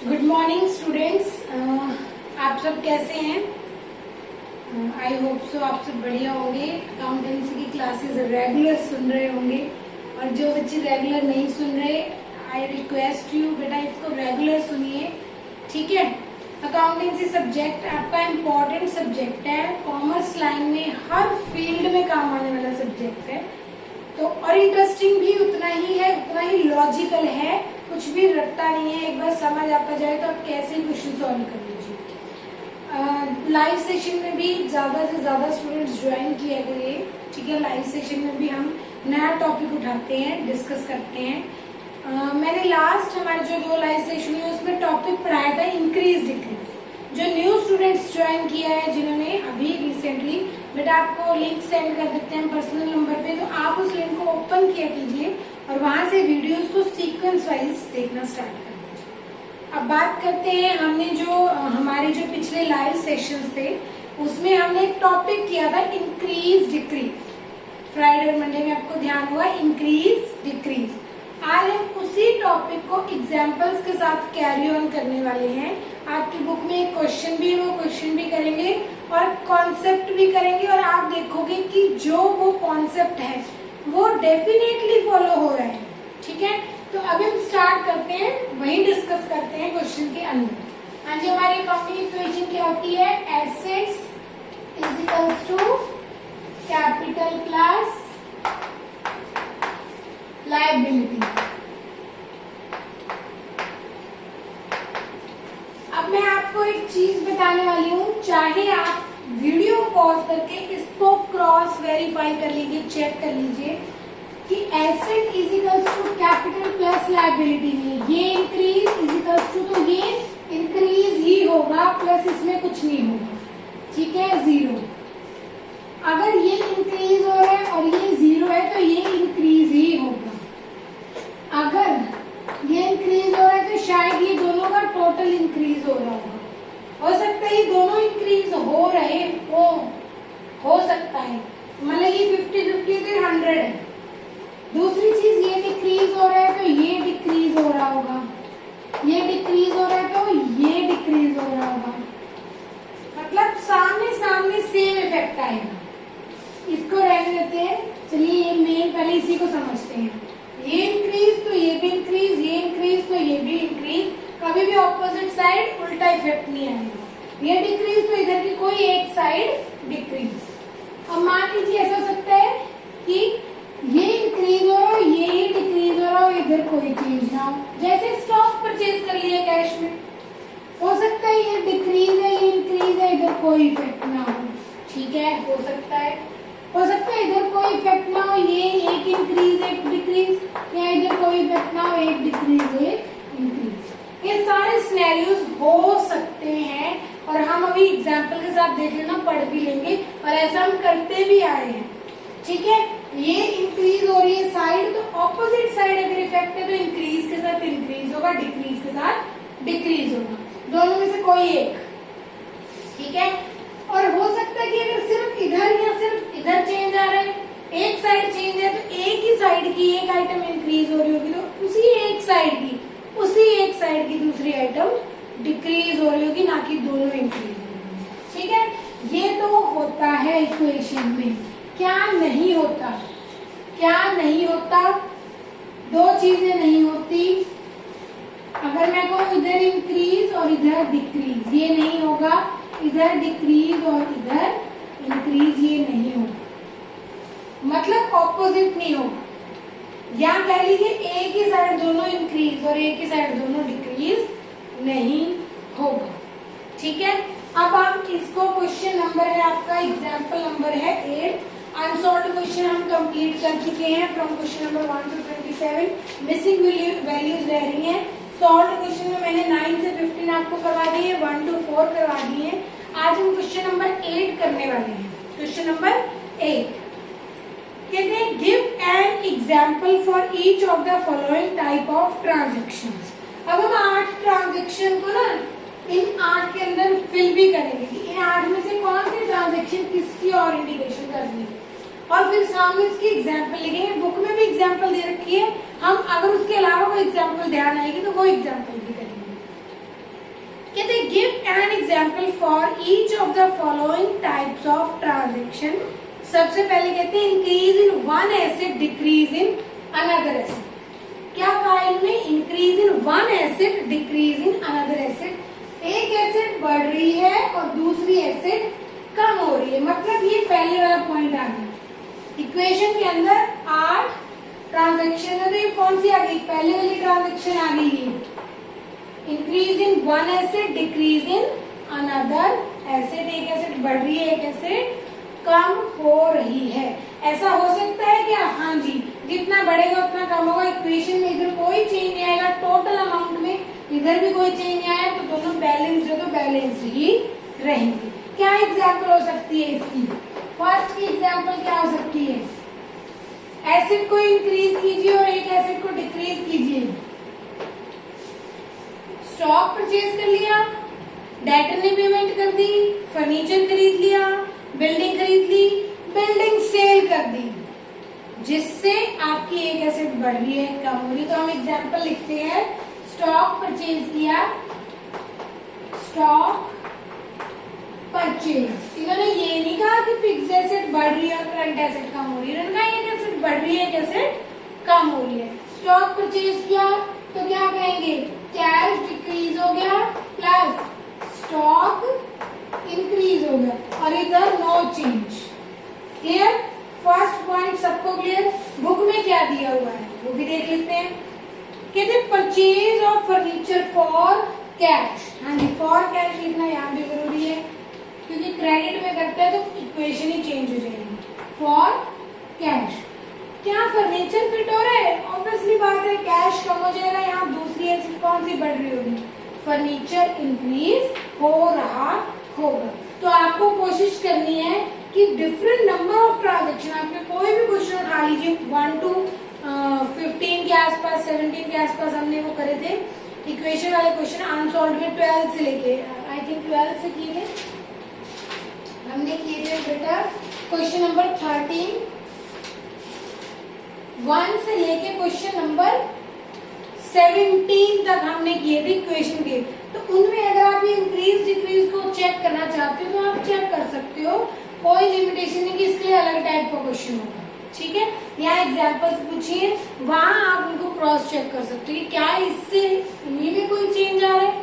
Good morning students. आप सब कैसे हैं? आई होप सो आप सब बढ़िया होंगे। अकाउंटेंसी की क्लासेस रेगुलर सुन रहे होंगे और जो बच्चे रेगुलर नहीं सुन रहे, आई रिक्वेस्ट यू बेटा इसको रेगुलर सुनिए, ठीक है। अकाउंटेंसी सब्जेक्ट आपका इम्पोर्टेंट सब्जेक्ट है, कॉमर्स लाइन में हर फील्ड में काम आने वाला सब्जेक्ट है। तो और इंटरेस्टिंग भी उतना ही है, उतना ही लॉजिकल है, कुछ भी रटता नहीं है। एक बार समझ आता जाए तो आप कैसे क्वेश्चन सॉल्व कर लीजिए। लाइव सेशन में भी ज्यादा से ज्यादा स्टूडेंट्स ज्वाइन किया करिए, ठीक है। लाइव सेशन में भी हम नया टॉपिक उठाते हैं, डिस्कस करते हैं। मैंने लास्ट हमारे जो 2 लाइव सेशन हुए उसमें टॉपिक पढ़ाया था इंक्रीज डिक्रीज। जो न्यू स्टूडेंट्स ज्वाइन किया है जिन्होंने अभी रिसेंटली, बेटा आपको लिंक सेंड कर देते हैं पर्सनल नंबर पे, तो आप उस लिंक को ओपन किया कीजिए और वहां से वीडियोस को सीक्वेंस वाइज देखना स्टार्ट कर दीजिए। अब बात करते हैं, हमने जो हमारे जो पिछले लाइव सेशंस थे उसमें हमने एक टॉपिक किया था इंक्रीज डिक्रीज। फ्राइडे और मंडे में आपको ध्यान हुआ इंक्रीज डिक्रीज। आज हम उसी टॉपिक को एग्जाम्पल्स के साथ कैरी ऑन करने वाले हैं। आपकी बुक में एक क्वेश्चन भी है, वो क्वेश्चन भी करेंगे और कॉन्सेप्ट भी करेंगे, और आप देखोगे कि जो वो कॉन्सेप्ट है वो डेफिनेटली फॉलो हो रहा है, ठीक है। तो अभी हम स्टार्ट करते हैं, वही डिस्कस करते हैं क्वेश्चन के अंदर। आज हमारी अकाउंटिंग इक्वेशन क्या होती है? Assets is equals to capital plus liability. अब मैं आपको एक चीज बताने वाली हूँ, चाहे आप वीडियो पॉज करके इसको क्रॉस वेरीफाई कर लीजिए, चेक कर लीजिए कि asset is equals to capital plus liability में ये इंक्रीज इज इक्वल्स टू, तो ये इंक्रीज ही होगा, प्लस इसमें कुछ नहीं होगा, ठीक है, 0। अगर ये इंक्रीज हो रहा है और ये 0 है तो ये इंक्रीज ही होगा। अगर ये इंक्रीज हो रहा है तो शायद ये दोनों का टोटल इंक्रीज हो रहा होगा। हो सकता है ये दोनों इंक्रीज हो रहे हो सकता है, मतलब ये 50-50 से 100 है। दूसरी चीज ये डिक्रीज हो रहा है तो ये डिक्रीज हो रहा होगा, ये डिक्रीज हो रहा है तो ये डिक्रीज हो रहा होगा, मतलब सामने सामने सेम इफेक्ट आएगा। इसको रहने देते हैं, चलिए ये मेन पहले इसी को समझते हैं। ये इंक्रीज तो ये भी इंक्रीज, ये इंक्रीज तो ये भी इंक्रीज, कभी भी ऑपोजिट साइड उल्टा इफेक्ट नहीं आएगा। ये डिक्रीज तो इधर की कोई एक साइड डिक्रीज। अब मान लीजिए ऐसा हो सकता है कि ये इंक्रीज हो रहा हो, ये डिक्रीज हो रहा हो, इधर कोई चेंज ना हो। जैसे स्टॉक परचेज कर लिया कैश में, हो सकता है ये डिक्रीज है, ये इंक्रीज है, इधर कोई इफेक्ट ना हो, ठीक है, हो सकता है। हो सकता है इधर कोई इफेक्ट ना हो, ये एक इंक्रीज एक डिक्रीज, या इधर कोई इफेक्ट ना हो, एक डिक्रीज एक इंक्रीज। ये सारे सिनेरियोज हो सकते हैं और हम अभी एग्जांपल के साथ देख लेना, पढ़ भी लेंगे और ऐसा हम करते भी आए हैं, ठीक है। ये इंक्रीज हो रही है साइड, तो ऑपोजिट साइड अगर इफेक्ट है तो इंक्रीज के साथ इंक्रीज होगा, डिक्रीज के साथ डिक्रीज होगा, दोनों में से कोई एक, ठीक है। और हो सकता है कि अगर सिर्फ इधर या सिर्फ इधर चेंज आ रहा है, एक साइड चेंज है तो एक ही साइड की एक आइटम इंक्रीज हो रही होगी, तो उसी एक साइड की दूसरी आइटम डिक्रीज हो रही होगी, ना कि दोनों इंक्रीज हो रही होगी, ठीक है। ये तो होता है इक्वेशन में। क्या नहीं होता? क्या नहीं होता? 2 चीजें नहीं होती। अगर मैं कहूँ इधर इंक्रीज और इधर डिक्रीज, ये नहीं होगा। इधर डिक्रीज और इधर इंक्रीज, ये नहीं होगा, मतलब ऑपोजिट नहीं होगा। या कह लीजिए एक ही साइड दोनों इंक्रीज और एक ही साइड दोनों डिक्रीज नहीं होगा, ठीक है। अब आप इसको क्वेश्चन नंबर है आपका, एग्जाम्पल नंबर है 8। अनसॉल्व्ड क्वेश्चन हम कंप्लीट कर चुके हैं from question number 1 to 27। Missing values रह रही हैं। सॉल्व क्वेश्चन में मैंने 9 से 15 आपको करवा दिए, 1 to 4 करवा दिए। आज हम क्वेश्चन नंबर 8 करने वाले हैं। क्वेश्चन नंबर 8 कहते हैं give an example for each of the following type of transactions. अब हम 8 ट्रांजेक्शन को ना इन 8 के अंदर फिल भी करेंगे कि इन 8 में से कौन सी ट्रांजेक्शन किसकी और इंडिकेशन करनी है, और फिर सामने इसकी एग्जाम्पल लिखेंगे। बुक में भी एग्जाम्पल दे रखी है, हम अगर उसके अलावा कोई एग्जाम्पल ध्यान आएगी तो वो एग्जाम्पल भी करेंगे। कहते give an example for each of the following types of transaction. सबसे पहले कहते हैं increase in one asset decrease in another asset. क्या कहा इन्होंने? Increase in one asset decrease in another asset. एक एसेट बढ़ रही है और दूसरी एसेट कम हो रही है, मतलब ये पहले वाला पॉइंट आ गया। इक्वेशन के अंदर 8 ट्रांजेक्शन है तो ये कौन सी आ गई? पहले वाली ट्रांजेक्शन आ गई है। Increase in one asset decrease in another asset. एक एसेट बढ़ रही है, एक एसेट कम हो रही है। ऐसा हो सकता है क्या? हाँ जी, जितना बढ़ेगा उतना कम होगा। इक्वेशन में इधर कोई चेंज नहीं आएगा, टोटल अमाउंट में इधर भी कोई चेंज नहीं आया, तो दोनों बैलेंस्ड है तो बैलेंस्ड ही रहेंगे। क्या एग्जाम्पल हो सकती है इसकी? फर्स्ट की एग्जाम्पल क्या हो सकती है? एसेट को इंक्रीज कीजिए और एक एसेट को डिक्रीज कीजिए। स्टॉक परचेज कर लिया, डेटर ने पेमेंट कर दी, फर्नीचर खरीद लिया, बिल्डिंग खरीद ली, बिल्डिंग सेल कर दी, जिससे आपकी एक एसेट बढ़ रही है, कम हो रही। तो हम एग्जाम्पल लिखते हैं, स्टॉक परचेज किया, स्टॉक परचेज। इन्होंने ये नहीं कहा कि फिक्स्ड एसेट बढ़ रही है और करंट एसेट कम हो रही है, इन्होंने कहा एक एसेट बढ़ रही है, एक एसेट कम हो रही है। स्टॉक परचेज किया तो क्या कहेंगे? कैश डिक्रीज हो गया प्लस स्टॉक इंक्रीज हो गया और इधर no change. Clear? First point सबको क्लियर? बुक में क्या दिया हुआ है वो भी देख लेते हैं। कहते purchase of furniture for cash. हाँ जी, फॉर कैश लिखना यहाँ भी जरूरी है क्योंकि क्रेडिट में करते हैं तो इक्वेशन ही चेंज हो जाएगी। For cash. क्या फर्नीचर फिट हो रहा है? ऑब्वियसली बात है, कैश कम हो जाएगा। यहाँ दूसरी एसेट कौन सी बढ़ रही होगी? फर्नीचर इंक्रीज हो रहा होगा। तो आपको कोशिश करनी है कि डिफरेंट नंबर ऑफ ट्रांजेक्शन, आपके कोई भी क्वेश्चन उठा लीजिए, 1 to 15 के आसपास, 17 के आसपास हमने वो करे थे इक्वेशन वाले क्वेश्चन अनसॉल्व में 12 से लेके, आई थिंक 12 से किए थे हमने, किए थे बेटा क्वेश्चन नंबर 13, 1 से लेके क्वेश्चन नंबर 17 तक हमने किए थे इक्वेशन के। तो उनमें अगर आप ये इंक्रीज डिक्रीज को चेक करना चाहते हो तो आप चेक कर सकते हो, कोई लिमिटेशन नहीं कि इसके लिए अलग टाइप का क्वेश्चन होगा। ठीक है, यहाँ एग्जाम्पल्स पूछिए, वहां आप उनको क्रॉस चेक कर सकते हो कि क्या इससे इन्हीं में कोई चेंज आ रहा है।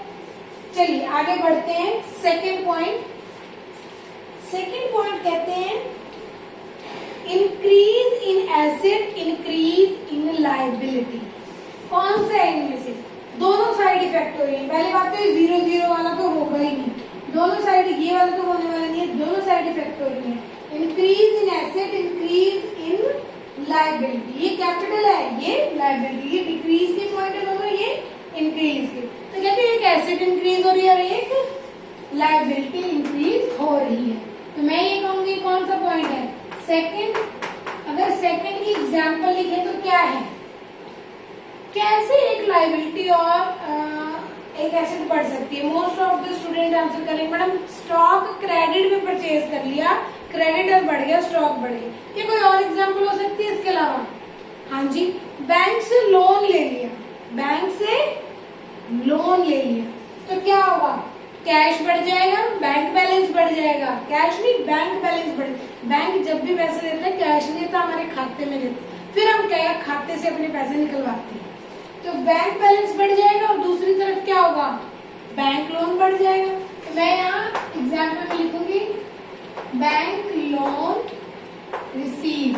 चलिए आगे बढ़ते हैं। सेकेंड पॉइंट कहते हैं increase in asset, increase in liability. कौन सा है इनमें से? दोनों साइड इफेक्ट हो रही है। पहले बात तो 0-0 वाला तो होगा ही नहीं, दोनों साइड, ये वाला तो होने वाला नहीं है, दोनों साइड इफेक्ट हो रही है। Increase in asset, increase in liability. ये कैपिटल है, ये लायबिलिटी, ये डिक्रीज के पॉइंट है दोनों, ये इंक्रीज के। तो कहते हैं एक एसेट इंक्रीज हो रही है और एक लायबिलिटी इंक्रीज हो रही है। तो मैं ये कहूंगी कौन सा पॉइंट है? सेकंड। अगर सेकंड की एग्जाम्पल लिखे तो क्या है? कैसे एक लायबिलिटी और एक एसेट बढ़ सकती है? Most of the student answer करेंगे मैडम स्टॉक क्रेडिट में परचेज कर लिया, क्रेडिटर बढ़ गया, स्टॉक बढ़ गया। क्या कोई और एग्जांपल हो सकती है इसके अलावा? हाँ जी, बैंक से लोन ले लिया, बैंक से लोन ले लिया तो क्या होगा? कैश बढ़ जाएगा, बैंक बैलेंस बढ़ जाएगा। कैश नहीं, बैंक बैलेंस बढ़। बैंक जब भी पैसे देता है कैश नहीं देता, हमारे खाते में देता, फिर हम क्या खाते से अपने पैसे निकलवाते हैं। तो बैंक बैलेंस बढ़ जाएगा और दूसरी तरफ क्या होगा? बैंक लोन बढ़ जाएगा। तो मैं यहाँ एग्जाम्पल में लिखूंगी बैंक लोन रिसीव।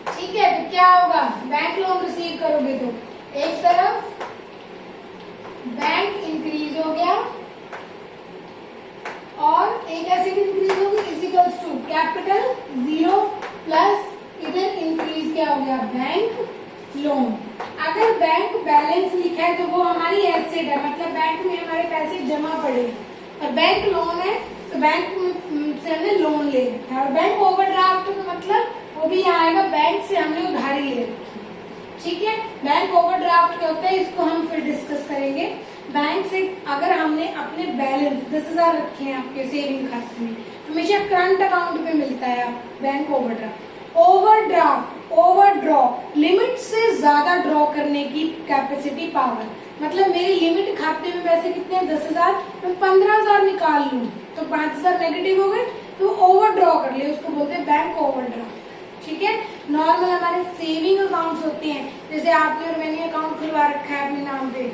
ठीक है, तो क्या होगा? बैंक लोन रिसीव करोगे तो एक तरफ बैंक इंक्रीज हो गया और एक एसेट इंक्रीज होगी, इक्वल्स टू कैपिटल 0 प्लस इधर इंक्रीज क्या हो गया? Bank loan. अगर बैंक बैलेंस लिखा है तो वो हमारी एसेट है, मतलब बैंक में हमारे पैसे जमा पड़े, और बैंक लोन है तो बैंक से हमने लोन ले रखा है। और बैंक ओवरड्राफ्ट का मतलब वो भी यहाँ आएगा, बैंक से हमने उधारी ले रखी। ठीक है, बैंक ओवरड्राफ्ट क्या होता है इसको हम फिर डिस्कस करेंगे। बैंक से अगर हमने अपने बैलेंस 10,000 रखे हैं आपके सेविंग खाते में, हमेशा करंट अकाउंट पे मिलता है bank overdraft. Overdraft, overdraw, limit से ज्यादा ड्रॉ करने की कैपेसिटी पावर, मतलब मेरी लिमिट खाते में पैसे कितने हैं 10,000, मैं 15,000 निकाल लूं तो 5,000 नेगेटिव हो गए तो ओवर ड्रॉ कर लिया, उसको बोलते हैं बैंक ओवरड्राफ्ट। ठीक है, नॉर्मल हमारे सेविंग अकाउंट्स होते हैं, जैसे आपने और मैंने अकाउंट खुलवा रखा है अपने नाम पे,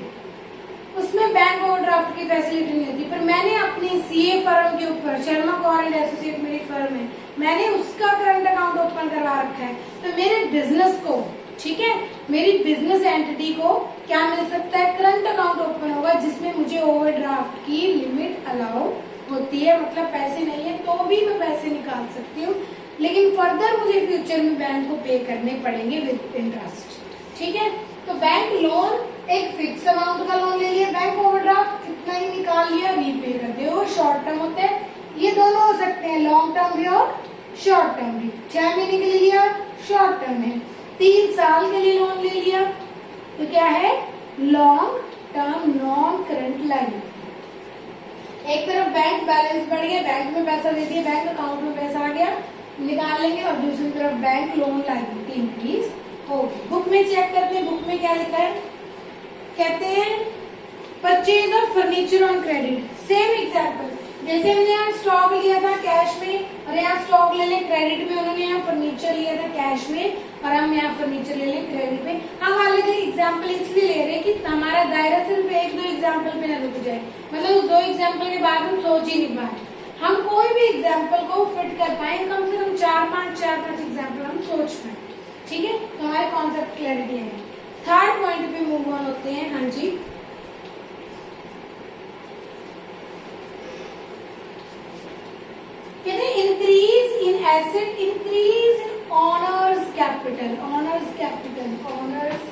उसमें बैंक ओवरड्राफ्ट की फैसिलिटी नहीं होती, पर मैंने अपनी सीए फर्म के ऊपर, शर्मा कोर एंड एसोसिएट मेरी फर्म है, मैंने उसका करंट अकाउंट ओपन करवा रखा है, तो मेरे बिजनेस को, ठीक है, मेरी बिजनेस एंटिटी को क्या मिल सकता है, करंट अकाउंट ओपन होगा जिसमें मुझे ओवरड्राफ्ट की लिमिट अलाउ होती है, मतलब पैसे नहीं है तो भी मैं पैसे निकाल सकती हूँ, लेकिन फर्दर मुझे फ्यूचर में बैंक को पे करने पड़ेंगे विद इंटरेस्ट। ठीक है, तो बैंक लोन एक फिक्स अमाउंट का लोन ले लिया, बैंक ओवरड्राफ्ट कितना ही निकाल लिया, रीपे कर दिया, वो शॉर्ट टर्म होते हैं, ये दोनों हो सकते हैं लॉन्ग टर्म भी और शॉर्ट टर्म भी। 6 महीने के लिए लिया शॉर्ट टर्म है, 3 साल के लिए लोन ले लिया तो क्या है, long term non current liability. एक तरफ बैंक बैलेंस बढ़ गया, बैंक में पैसा दे दिया, बैंक अकाउंट में पैसा आ गया, निकाल लेंगे, और दूसरी तरफ बैंक लोन लायबिलिटी इंक्रीज होगी। बुक में चेक करते हैं, बुक में क्या लिखा है, कहते हैं purchase of furniture on credit. Same example, जैसे हमने यहाँ स्टॉक लिया था कैश में, और यहाँ स्टॉक ले लें क्रेडिट में, उन्होंने यहाँ फर्नीचर लिया था कैश में और हम यहाँ फर्नीचर ले लें क्रेडिट में। हम अलग एग्जाम्पल इसलिए ले रहे हैं कि हमारा दायरा सिर्फ 1-2 एग्जाम्पल पे न रुक जाए, मतलब उस 2 एग्जाम्पल के बाद हम सोच ही नहीं पाए, हम कोई भी एग्जाम्पल को फिट कर पाए, कम से कम 4-5 एग्जाम्पल हम सोच पाए। ठीक है, तो हमारे कॉन्सेप्ट क्लैरिटी है। थर्ड पॉइंट पे मूव ऑन होते हैं। हाँ जी, कहते हैं increase in asset, increase in honours capital, honours capital, honours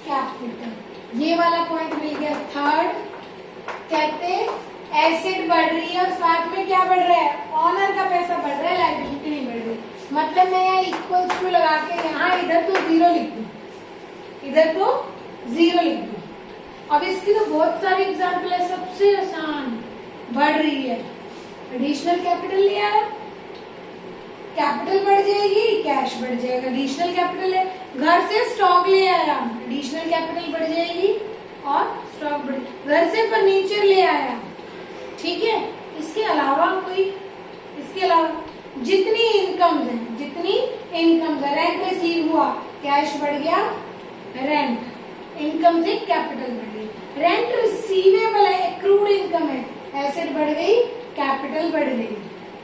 capital, ये वाला पॉइंट मिल गया थर्ड। कहते एसेट बढ़ रही है और साथ में क्या बढ़ रहा है, ऑनर का पैसा बढ़ रहा है, लायबिलिटी नहीं बढ़ रही, मतलब मैं यहाँ इक्वल्स टू लगा के यहाँ इधर तो 0 लिख दूं, इधर तो 0 लिख दूं। अब इसकी तो बहुत सारी एग्जाम्पल है, सबसे आसान, बढ़ रही है, एडिशनल कैपिटल लिया है, कैपिटल बढ़ जाएगी, कैश बढ़ जाएगा, एडिशनल कैपिटल है, घर से स्टॉक ले आया, एडिशनल कैपिटल बढ़ जाएगी और स्टॉक बढ़, घर से फर्नीचर ले आया, ठीक है। इसके अलावा कोई, इसके अलावा जितनी इनकम्स हैं, जितनी इनकम्स है, रेंट रिसीव हुआ, कैश बढ़ गया, रेंट इनकम से कैपिटल बढ़ गई, रेंट रिसीवेबल है, एक्रूड इनकम है, एसेट बढ़ गई, कैपिटल बढ़ गई।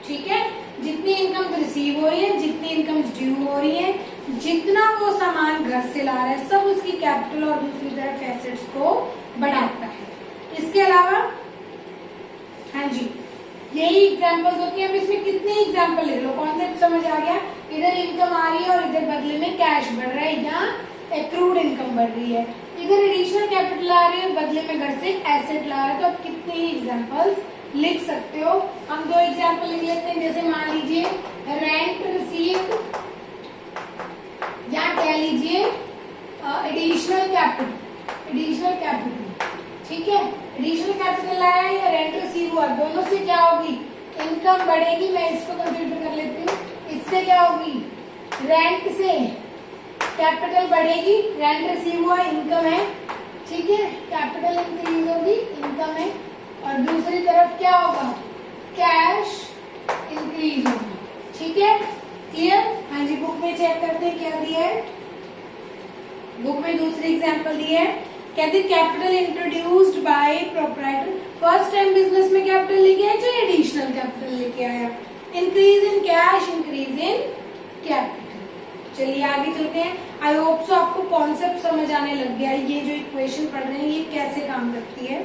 ठीक है, जितनी इनकम रिसीव हो रही है, जितनी इनकम ड्यू हो रही है, जितना वो सामान घर से ला रहा है, सब उसकी कैपिटल और दूसरी तरफ एसेट्स को बढ़ाता है। इसके अलावा हाँ जी, यही एग्जाम्पल्स होती है। अब इसमें कितने एग्जाम्पल ले लो, कॉन्सेप्ट समझ आ गया। इधर इनकम आ रही है और इधर बदले में कैश बढ़ रहा है, यहाँ एक्रूड इनकम बढ़ रही है, इधर एडिशनल कैपिटल आ रही है, बदले में घर से एसेट ला रहा है। तो अब कितने ही एग्जाम्पल्स लिख सकते हो। हम 2 एग्जाम्पल लिख लेते हैं, जैसे मान लीजिए रेंट रिसीव्ड, या कह लीजिए एडिशनल कैपिटल, एडिशनल कैपिटल, ठीक है, एडिशनल कैपिटल आया या रेंट रिसीव हुआ, दोनों से क्या होगी, इनकम बढ़ेगी। मैं इसको कंप्यूटर कर लेती हूँ, इससे क्या होगी, रेंट से कैपिटल बढ़ेगी, रेंट रिसीव हुआ, इनकम है, ठीक है, कैपिटल इंक्रीज होगी, इनकम है, और दूसरी तरफ क्या होगा, कैश इंक्रीज होगा। ठीक है, क्लियर। हाँ जी, बुक में चेक करते हैं क्या दिया है, बुक में दूसरी एग्जांपल दी है, कहते हैं capital introduced by proprietor, first time business में कैपिटल लेके आया, जो एडिशनल कैपिटल लेके आया, increase in cash, increase in capital. चलिए आगे चलते हैं। आई होप सो आपको कॉन्सेप्ट समझ आने लग गया है, ये जो इक्वेशन पढ़ रहे हैं ये कैसे काम करती है।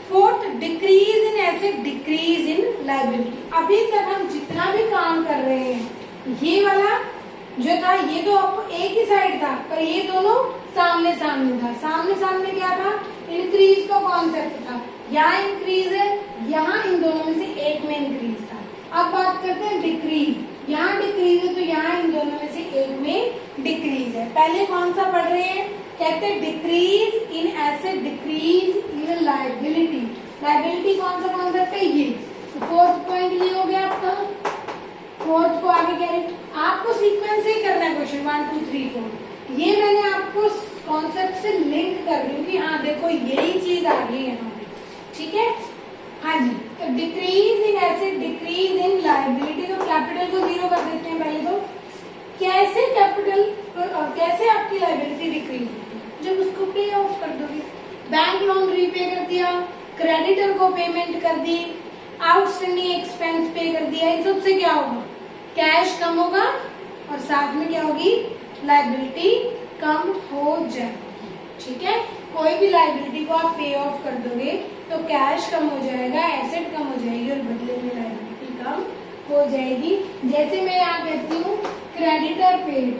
Fourth, decrease in asset, decrease in liability. अभी तक हम जितना भी काम कर रहे हैं, ये वाला जो था ये तो आपको एक ही साइड था, पर ये दोनों सामने सामने था। सामने सामने क्या था, इंक्रीज का कॉन्सेप्ट था, यहाँ इंक्रीज है, यहाँ इन दोनों में से एक में इंक्रीज था। अब बात करते हैं डिक्रीज, यहाँ डिक्रीज है तो यहाँ इन दोनों में से एक में डिक्रीज है। पहले कौन सा पढ़ रहे हैं, कहते हैं decrease in asset, decrease in liability. Liability कौन सा कॉन्सेप्ट है, ये। तो फोर्थ पॉइंट ये हो गया आपका। फोर्थ को आगे कह रहे, आपको सीक्वेंस से करना है क्वेश्चन 1 2 3 4। ये मैंने आपको कॉन्सेप्ट से लिंक कर रही हूँ कि हाँ देखो यही चीज आ गई है यहाँ पे, ठीक है। हाँ जी, तो decrease in asset, decrease in liability, तो कैपिटल को जीरो कर देते हैं पहले। तो कैसे कैपिटल, कैसे आपकी लायबिलिटी डिक्रीज होती है? जब उसको पे ऑफ कर दोगे, बैंक लोन रीपे कर दिया, क्रेडिटर को पेमेंट कर दी, आउटस्टैंडिंग एक्सपेंस पे कर दिया, इन सब से क्या होगा? कैश कम होगा और साथ में क्या होगी? लायबिलिटी कम हो जाएगी, ठीक है। कोई भी लायबिलिटी को आप पे ऑफ कर दोगे तो कैश कम हो जाएगा, एसेट कम हो जाएगी और बदले में लायबिलिटी कम हो जाएगी। जैसे मैं यहाँ कहती हूँ क्रेडिटर पेड,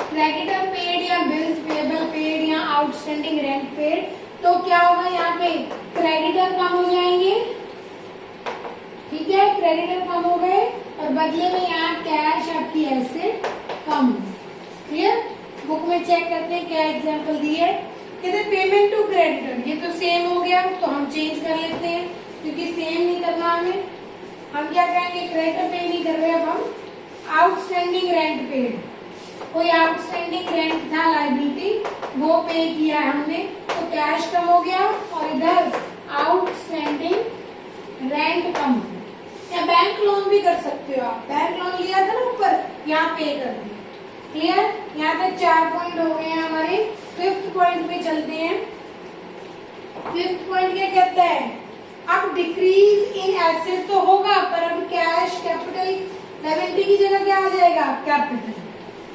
क्रेडिटर पेड या बिल्स पेबल पेड या आउटस्टैंडिंग रेंट पेड, तो क्या होगा यहाँ पे? क्रेडिटर कम हो जाएंगे, ठीक है, क्रेडिटर कम हो गए और बदले में यहाँ कैश आपकी एसेट कम हो। क्लियर? बुक में चेक करते हैं क्या एग्जांपल दी है। कहते पेमेंट टू क्रेडिटर, ये तो सेम हो गया तो हम चेंज कर लेते हैं क्योंकि सेम नहीं करना हमें। हम क्या कहेंगे? क्रेडिटर पे नहीं कर रहे, अब हम आउटस्टैंडिंग रेंट पेड, कोई आउटस्टैंडिंग रेंट था लायबिलिटी, वो पे किया हमने तो कैश कम हो गया और इधर आउटस्टैंडिंग रेंट कम हो गया। या बैंक लोन भी कर सकते हो आप, बैंक लोन लिया था ना ऊपर, यहाँ पे कर दिया। क्लियर? यहाँ तक 4 पॉइंट हो गए हैं हमारे। 5th पॉइंट पे चलते हैं। 5th पॉइंट क्या कहता है? अब डिक्रीज इन एसेट तो होगा पर अब कैश कैपिटल लायबिलिटी की जगह क्या आ जाएगा? कैपिटल।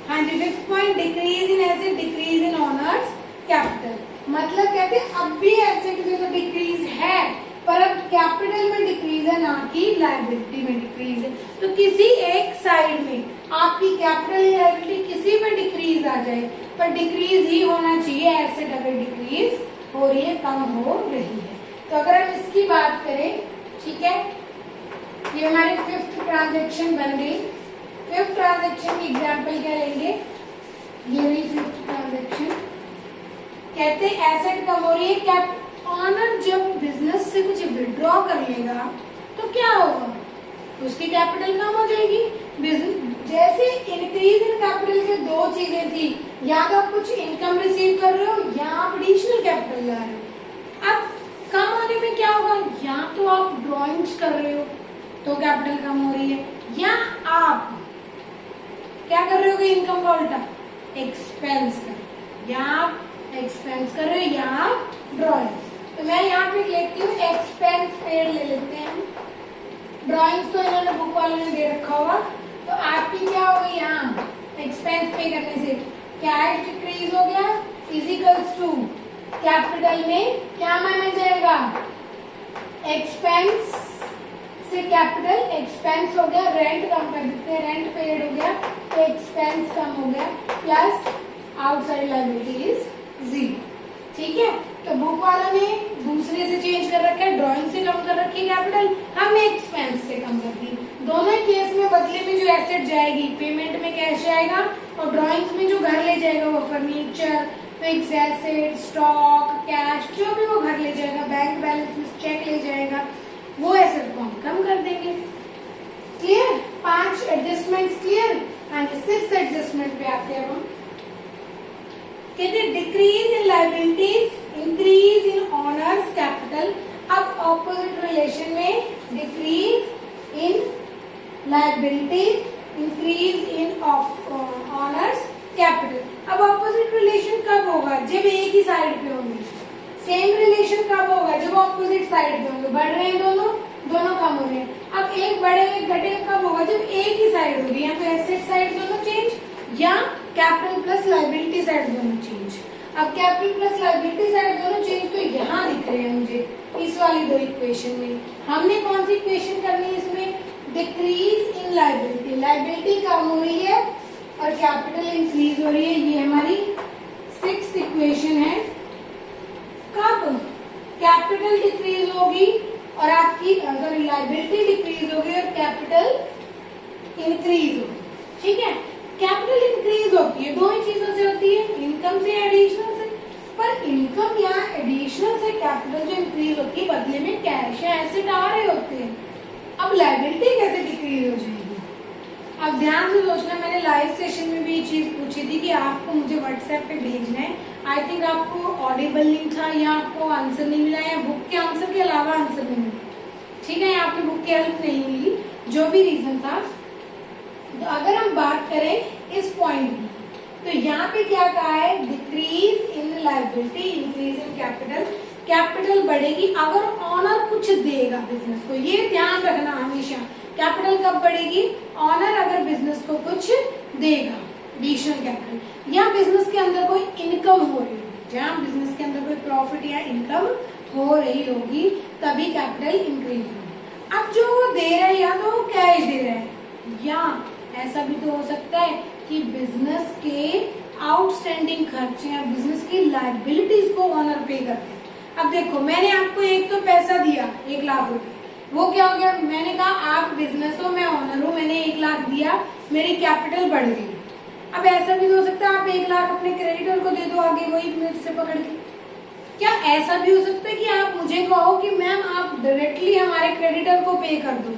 हाँ जी, 5th point decrease in asset, decrease in honours capital, मतलब कहते हैं अब भी एसेट में तो डिक्रीज है पर अब कैपिटल में डिक्रीज है, ना कि लायबिलिटी में डिक्रीज है। तो किसी एक साइड में आपकी कैपिटल या लायबिलिटी किसी में डिक्रीज आ जाए पर डिक्रीज ही होना चाहिए। एसेट अगर डिक्रीज हो रही है, कम हो रही है। तो अगर हम इसकी बात करें, ठीक है, ये हमारी 5th ट्रांजेक्शन बन गई। 5th ट्रांजेक्शन की एग्जाम्पल क्या लेंगे? ये रही 5th ट्रांजेक्शन। कहते हैं एसेट कम हो रही है, क्या ऑनर जब बिजनेस से कुछ विड्रॉ कर लेगा तो क्या होगा? उसकी कैपिटल कम हो जाएगी। जैसे इंक्रीज इन कैपिटल के दो चीजें थी, या तो आप कुछ इनकम रिसीव कर रहे हो या आप एडिशनल कैपिटल ला रहे हो। अब कम होने में क्या होगा? या तो आप ड्रॉइंग्स कर रहे हो तो कैपिटल कम हो रही है, या आप क्या कर रहे हो? इनकम का उल्टा एक्सपेंस कर, या आप एक्सपेंस कर रहे हो या आप ड्रॉइंग। तो मैं यहाँ पे लेती हूँ एक्सपेंस पेड ले लेते हैं। ड्रॉइंग्स तो इन्होंने बुक वालों ने दे रखा होगा, तो आपकी क्या होगी? यहाँ एक्सपेंस पे करने से कैश डिक्रीज हो गया, इजिकल्स टू कैपिटल में क्या माना जाएगा? एक्सपेंस से कैपिटल, एक्सपेंस हो गया, रेंट कम कर देते हैं, रेंट पेड हो गया तो एक्सपेंस कम हो गया, प्लस आउटसाइड लायबिलिटी इज 0, ठीक है। तो बुक वाला ने दूसरे से चेंज कर रखा है, ड्राइंग से कम कर रखी है कैपिटल, हमने एक्सपेंस से कम कर दी। दोनों केस में बदले में जो एसेट जाएगी, पेमेंट में कैश आएगा और ड्राइंग्स में जो घर ले जाएगा वो furniture, fix asset, stock, cash, जो भी वो घर ले जाएगा, बैंक बैलेंस में चेक ले जाएगा, वो एसेट को हम कम कर देंगे। Clear? 5 adjustments clear. And 6th adjustment पे आते हैं हम। कहते हैं decrease in liabilities, increase in honours capital. अब ऑपोजिट रिलेशन में decrease in liabilities, increase in honours capital. अब ऑपोजिट रिलेशन कब होगा? जब एक ही साइड पे होंगे। सेम रिलेशन कब होगा? जब ऑपोजिट साइड पे होंगे। बढ़ रहे हैं दोनों, दोनों कम हो रहे हैं। अब एक बढ़े एक घटे कब होगा? जब एक ही साइड होगी, या तो एसेट साइड दोनों चेंज या कैपिटल प्लस लायबिलिटी साइड दोनों चेंज। अब कैपिटल प्लस लायबिलिटी साइड दोनों चेंज तो यहाँ दिख रहे हैं मुझे इस वाली दो इक्वेशन में। हमने कौन सी इक्वेशन करनी है इसमें? डिक्रीज इन लायबिलिटी, लायबिलिटी कम हो रही है और कैपिटल इंक्रीज हो रही है। ये हमारी 6th इक्वेशन है। कब कैपिटल डिक्रीज होगी और आपकी अगर लायबिलिटी डिक्रीज होगी और कैपिटल इंक्रीज होगी, ठीक है। कैपिटल इंक्रीज होती है, दो ही चीजों से होती है, इनकम से या एडिशनल से। पर इनकम या एडिशनल से कैपिटल जो इंक्रीज होती है बदले में कैश या एसेट आ रहे होते हैं। अब लायबिलिटी कैसे डिक्रीज हो जाएगी? अब ध्यान से सोचना, मैंने लाइव सेशन में भी ये चीज पूछी पूछी थी कि आपको मुझे व्हाट्सएप पे भेजना है, आई थिंक आपको ऑडिबल नहीं था या आपको आंसर नहीं मिला या बुक के आंसर के अलावा आंसर नहीं मिला, ठीक है, आपको बुक की हेल्प नहीं मिली, जो भी रीजन था। तो अगर हम बात करें इस पॉइंट की, तो यहाँ पे क्या कहा है, decrease in liability increase in capital, capital बढ़ेगी अगर ऑनर कुछ देगा बिजनेस को, ये ध्यान रखना हमेशा। कैपिटल कब बढ़ेगी, ऑनर अगर बिजनेस को कुछ देगा, एडिशनल कैपिटल, या बिजनेस के अंदर कोई इनकम हो रही होगी, जहाँ बिजनेस के अंदर कोई प्रॉफिट या इनकम हो रही होगी तभी कैपिटल इंक्रीज होगी। अब जो वो दे रहा है या तो वो कैश दे रहा है, या ऐसा भी तो हो सकता है कि बिजनेस के आउटस्टैंडिंग खर्चे या बिजनेस की लायबिलिटीज को ऑनर पे करते हैं। अब देखो, मैंने आपको एक तो पैसा दिया 1 लाख रुपए, वो क्या हो गया, मैंने कहा आप बिजनेस हो, मैं ऑनर हूँ, मैंने 1 लाख दिया, मेरी कैपिटल बढ़ गई। अब ऐसा भी तो हो सकता है आप 1 लाख अपने क्रेडिटर को दे दो आगे वही मेरे से पकड़ के। क्या ऐसा भी हो सकता है कि आप मुझे कहो कि मैम आप डायरेक्टली हमारे क्रेडिटर को पे कर दो,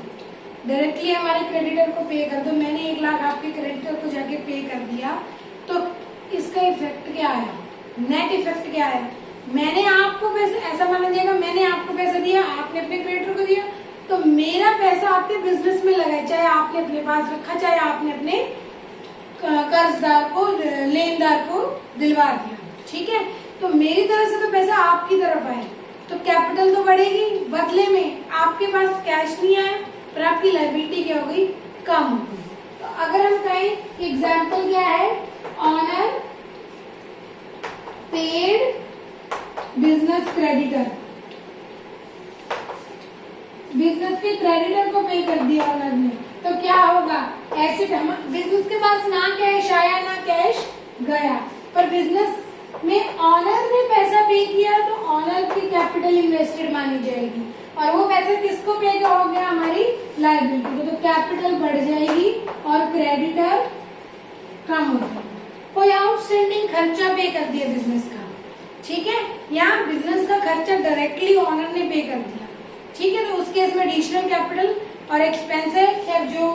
डायरेक्टली हमारे क्रेडिटर को पे कर दो, मैंने 1 लाख आपके क्रेडिटर को जाके पे कर दिया, तो इसका इफेक्ट क्या आया, नेट इफेक्ट क्या आया, मैंने आपको पैसे, ऐसा माना जाएगा मैंने आपको पैसा दिया, आपने अपने क्रेडिटर को दिया, तो मेरा पैसा आपके बिजनेस में लगा, चाहे आपने अपने पास रखा, चाहे आपने अपने कर्जदार को, लेनदार को दिलवा दिया, ठीक है, तो मेरी तरफ से तो पैसा आपकी तरफ आया, तो कैपिटल तो बढ़ेगी, बदले में आपके पास कैश नहीं आया पर आपकी लायबिलिटी क्या हो गई, कम हो गई। तो अगर हम कहें एग्जाम्पल क्या है, owner paid business creditor, business के क्रेडिटर को पे कर दिया ऑनर ने, तो क्या होगा, एसेट हम बिजनेस के पास ना कैश आया ना कैश गया, पर बिजनेस में ऑनर ने पैसा पे किया तो ऑनर की कैपिटल इन्वेस्टेड मानी जाएगी, और वो पैसे किसको पे हो गया, हमारी लायबिलिटी को, तो कैपिटल बढ़ जाएगी और क्रेडिटर कम हो जाएगा। कोई आउटस्टैंडिंग खर्चा पे कर दिया बिजनेस का, ठीक है, या बिजनेस का खर्चा डायरेक्टली ऑनर ने पे कर दिया, ठीक है, तो उस केस में एडिशनल कैपिटल और एक्सपेंस है, या जो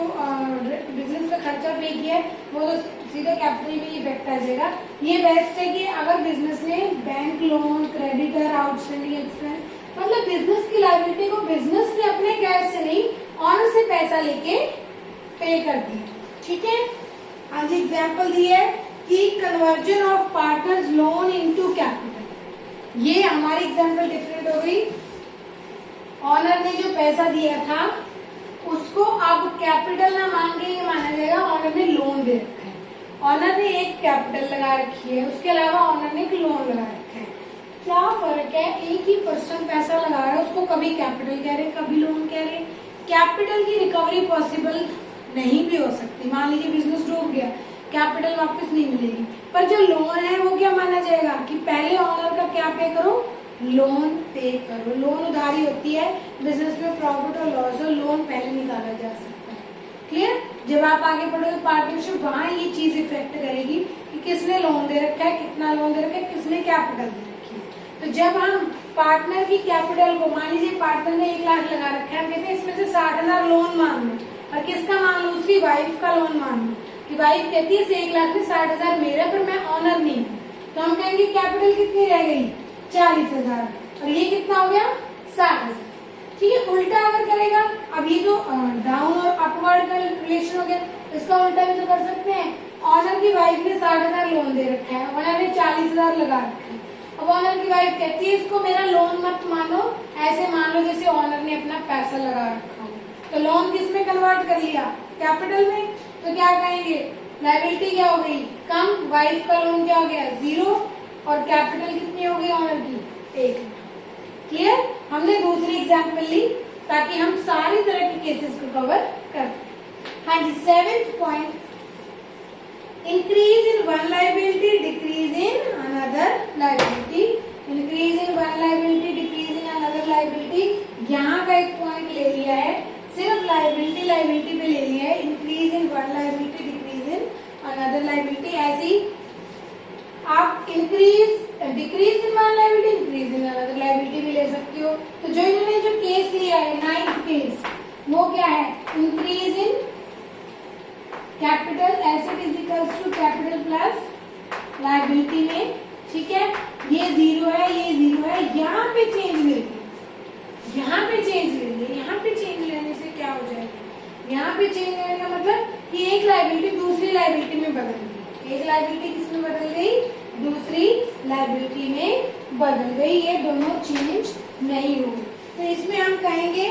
बिजनेस का खर्चा पे किया है वो तो सीधे कैपिटल में इफेक्ट आ जाएगा। ये बेस्ट है कि अगर बिजनेस ने bank loan, creditor, outstanding expense, मतलब बिजनेस की लायबिलिटी को बिजनेस ने अपने कैश से नहीं ऑनर से पैसा लेके पे कर दिया, ठीक है। आज एग्जाम्पल दी है कि conversion of partners loan into capital, ये हमारी एग्जाम्पल डिफरेंट हो गई। ऑनर ने जो पैसा दिया था उसको अब कैपिटल ना मान के ये माना जाएगा ऑनर ने लोन दे रखा है, ऑनर ने एक कैपिटल लगा रखी है, उसके अलावा ऑनर ने एक लोन लगा रखा है। क्या फर्क है, एक ही पर्सन पैसा लगा रहा है, उसको कभी कैपिटल कह रहे कभी लोन कह रहे। कैपिटल की रिकवरी पॉसिबल नहीं भी हो सकती, मान लीजिए बिजनेस डूब गया, कैपिटल वापस नहीं मिलेगी, पर जो लोन है वो क्या माना जाएगा कि पहले ऑनर का क्या पे करो, लोन पे करो। लोन उधारी होती है, बिजनेस में प्रॉफिट और लॉस हो, लोन पहले निकाला जा सकता है, क्लियर। जब आप आगे बढ़ोगे पार्टनरशिप, वहां ये चीज इफेक्ट करेगी कि किसने लोन दे रखा है, कितना लोन दे रखा है, किसने कैपिटल दे रखी है। तो जब हम पार्टनर की कैपिटल को, मान लीजिए पार्टनर ने 1 लाख लगा रखा है, हम कहते हैं इसमें से 60,000 लोन मान लो, और किसका मान लो, उसकी वाइफ का लोन मान लो, कि वाइफ कहती है 1 लाख में 60,000 मेरा, पर मैं ऑनर नहीं हूँ, तो हम कहेंगे कैपिटल कितनी रह गई, 40,000, और ये कितना हो गया, 60,000, ठीक है। उल्टा अगर करेगा, अब ये तो डाउन और अपवर्ड का रिलेशन हो गया, इसका उल्टा भी तो कर सकते हैं। ऑनर की वाइफ ने 60,000 लोन दे रखा है, ऑनर ने 40,000 लगा रखा है, अब ऑनर की वाइफ कहती है इसको मेरा लोन मत मानो, ऐसे मान लो जैसे ऑनर ने अपना पैसा लगा रखा हो, तो लोन किस में कन्वर्ट कर लिया, कैपिटल में, तो क्या कहेंगे, लायबिलिटी क्या हो गई, कम, वाइफ का लोन क्या हो गया, 0, और कैपिटल कितनी हो गई ऑनर की, 1 लाख। क्लियर। हमने दूसरी एग्जाम्पल ली ताकि हम सारी तरह के केसेस को कवर कर। हाँ जी, 7th point, increase in one liability decrease in another liability, increase in one liability decrease in another liability. यहाँ का एक पॉइंट ले लिया है, सिर्फ लायबिलिटी पे ले लिया है, increase in one liability decrease in another liability. ऐसी आप decrease in one liability increase in another liability भी ले सकती हो। तो जो इन्होंने जो केस लिया है 9th केस, वो क्या है, increase in capital asset is equals to capital plus liability में, ठीक है। ये 0 है, ये 0 है, यहाँ पे चेंज मिल गई, यहाँ पे चेंज मिल गई, यहाँ पे चेंज लेने से क्या हो जाएगा, यहाँ पे चेंज लेने का मतलब कि एक लायबिलिटी दूसरी लायबिलिटी में बदल गई, एक लायबिलिटी किस में बदल गई, दूसरी लायबिलिटी में बदल गई, ये दोनों चेंज नहीं हुई। तो इसमें हम कहेंगे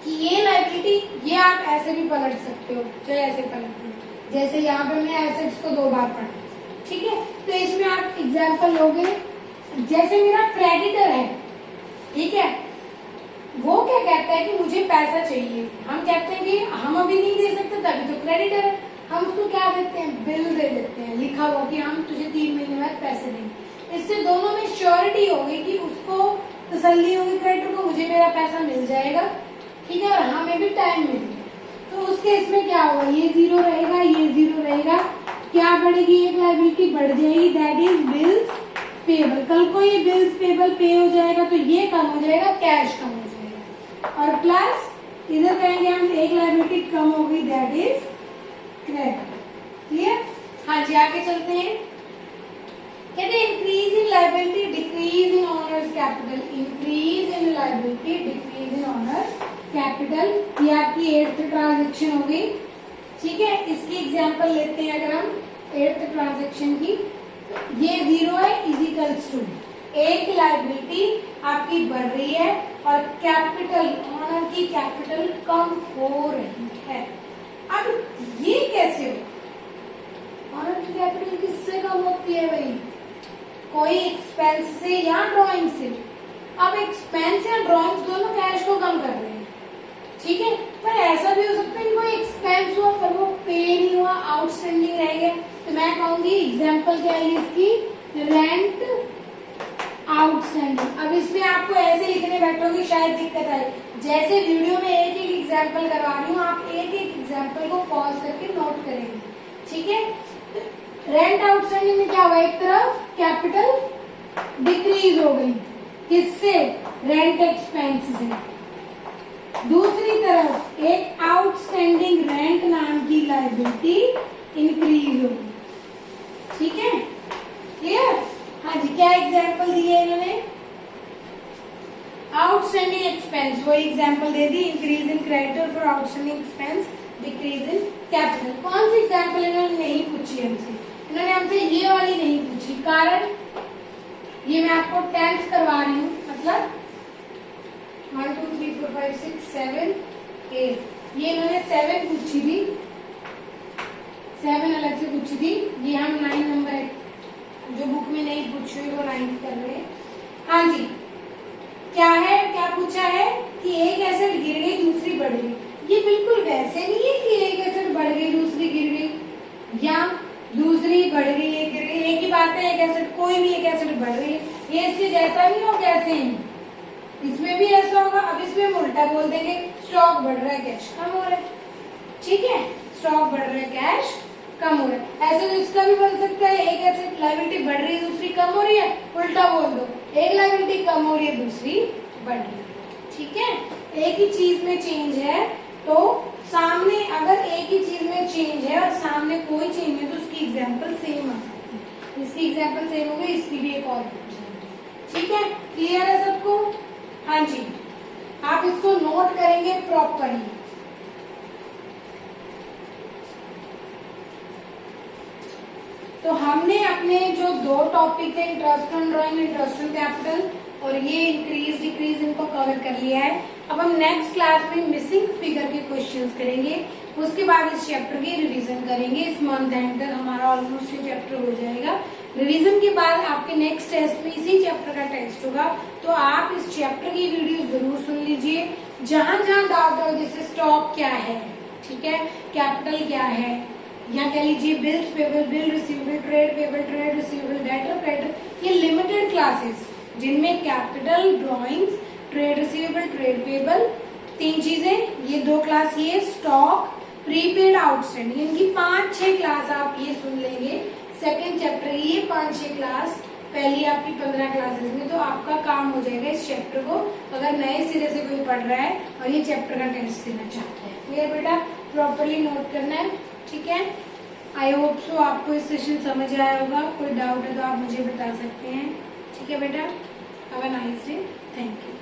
कि ये लायबिलिटी, ये आप ऐसे भी पलट सकते हो, चाहे ऐसे पलट लो, जैसे यहाँ पे हमने एसेट्स को 2 बार पढ़ा, ठीक है। तो इसमें आप एग्जाम्पल लोगे, जैसे मेरा क्रेडिटर है, ठीक है, वो क्या कहता है कि मुझे पैसा चाहिए, हम कहते हैं कि हम अभी नहीं दे सकते, तभी तो क्रेडिटर है, हम उसको क्या देते हैं, बिल दे देते हैं, लिखा हुआ कि हम तुझे 3 महीने बाद पैसे देंगे। इससे दोनों में श्योरिटी होगी कि उसको तसल्ली होगी क्रेडिटर को, मुझे मेरा पैसा मिल जाएगा, ठीक है, और हमें भी टाइम मिलेगा। तो उस केस में क्या होगा, ये 0 रहेगा, ये 0 रहेगा, क्या बढ़ेगी, एक लायबिलिटी बढ़ जाएगी, दैट इज बिल्स पेबल। कल को ये बिल्स पेबल पे हो जाएगा तो ये कम हो जाएगा, कैश कम हो जाएगा, और प्लस इधर कहेंगे हम एक लायबिलिटी कम होगी, दैट इज क्रेडिट। क्लियर? हाँ जी, आगे चलते हैं। कहते हैं increase in liability decrease in honours capital, increase in liability decrease in honours capital, ये आपकी 8th ट्रांजेक्शन होगी, ठीक है। इसकी एग्जांपल लेते हैं अगर हम 8th ट्रांजेक्शन की, ये 0 है इजिकल्स टू एक लायबिलिटी आपकी बढ़ रही है और कैपिटल, ऑनर की कैपिटल कम हो रही है। अब ये कैसे हो, ऑनर की कैपिटल किससे कम होती है भाई, कोई एक्सपेंस से या ड्रॉइंग से। अब एक्सपेंस या ड्रॉइंग दोनों कैश को कम कर रहे हैं, ठीक है, पर ऐसा भी हो सकता है कि कोई एक्सपेंस हुआ पर वो पे नहीं हुआ, आउटस्टैंडिंग रह गया, तो मैं कहूंगी एग्जांपल क्या है इसकी, रेंट आउटस्टैंडिंग। अब इसमें आपको ऐसे लिखने बैठोगे शायद दिक्कत आए, जैसे वीडियो में एक एक एग्जांपल करवा रही हूँ, आप एक एक एग्जांपल को पॉज करके नोट करेंगे, ठीक है। रेंट आउटस्टैंडिंग में क्या हुआ, एक तरफ कैपिटल डिक्रीज हो गई, किससे, रेंट एक्सपेंस से, दूसरी तरफ एक आउटस्टैंडिंग रेंट नाम की लायबिलिटी इंक्रीज होगी, ठीक है, क्लियर। हाँ जी, क्या एग्जांपल दिए इन्होंने, आउटस्टैंडिंग एक्सपेंस, वो example they the, increase in creditor for outstanding expense, decrease in capital. कौन सी एग्जांपल इन्होंने नहीं पूछी हमसे, इन्होंने हमसे ये वाली नहीं पूछी, कारण ये मैं आपको 10th करवा रही हूँ, मतलब 1 2 3 4 5 6 7 8, ये इन्होंने 7 पूछी थी, 7 अलग से पूछी थी, ये हम 9 नंबर है, जो बुक में नहीं पूछी हुई वो 9 कर रहे हैं। हाँ जी, क्या है, क्या पूछा है कि एक एसेट गिर गई दूसरी बढ़ गई, ये बिल्कुल वैसे नहीं है कि एक एसेट बढ़ गई दूसरी गिर गई, या दूसरी बढ़ गई एक गिर गई, एक ही बात है, एक एसेट, कोई भी एक एसेट बढ़ गई, ये इससे जैसा नहीं हो कैसे ही इसमें भी ऐसा होगा। अब इसमें हम उल्टा बोल देंगे, स्टॉक बढ़ रहा है कैश कम हो रहा है, ठीक है, स्टॉक बढ़ रहा है कैश कम हो रहा है। ऐसे तो इसका भी बन सकता है, एक एसेट लायबिलिटी बढ़ रही है दूसरी कम हो रही है, उल्टा बोल दो, एक लायबिलिटी कम हो रही है दूसरी बढ़ रही है, ठीक है। एक ही चीज में चेंज है तो सामने, अगर एक ही चीज में चेंज है और सामने कोई चेंज है तो उसकी एग्जाम्पल सेम आ सकती है, इसकी एग्जाम्पल सेम हो गई, इसकी भी एक और, ठीक है, क्लियर है सबको। हाँ जी, आप इसको नोट करेंगे प्रॉपरली। तो हमने अपने जो 2 टॉपिक थे, interest on drawing, interest on capital, और ये इंक्रीज डिक्रीज, इनको कवर कर लिया है। अब हम नेक्स्ट क्लास में मिसिंग फिगर के क्वेश्चंस करेंगे, उसके बाद इस चैप्टर की रिवीजन करेंगे। इस मंथ एंड तक हमारा ऑलमोस्ट ये चैप्टर हो जाएगा। रिवीजन के बाद आपके नेक्स्ट टेस्ट में इसी चैप्टर का टेस्ट होगा, तो आप इस चैप्टर की वीडियो जरूर सुन लीजिए। जहां जहां डाउट हो, जैसे स्टॉक क्या है, ठीक है, कैपिटल क्या है, या कह लीजिए bills payable, bill receivable, trade payable, trade receivable, debtor creditor, ये लिमिटेड क्लासेस जिनमें capital, drawings, trade receivable, trade payable, 3 चीजें, ये 2 क्लास, ये स्टॉक, प्रीपेड, आउटस्टैंडिंग, इनकी 5-6 क्लास आप ये सुन लेंगे। सेकेंड चैप्टर ये 5-6 क्लास, पहली आपकी 15 क्लासेस में, तो आपका काम हो जाएगा इस चैप्टर को, अगर नए सिरे से कोई पढ़ रहा है और ये चैप्टर का टेस्ट देना चाहता है। क्लियर बेटा? प्रॉपरली नोट करना है, ठीक है। आई होप सो आपको इस सेशन समझ आया होगा। कोई डाउट है तो आप मुझे बता सकते हैं, ठीक है बेटा। Have a nice day, thank you.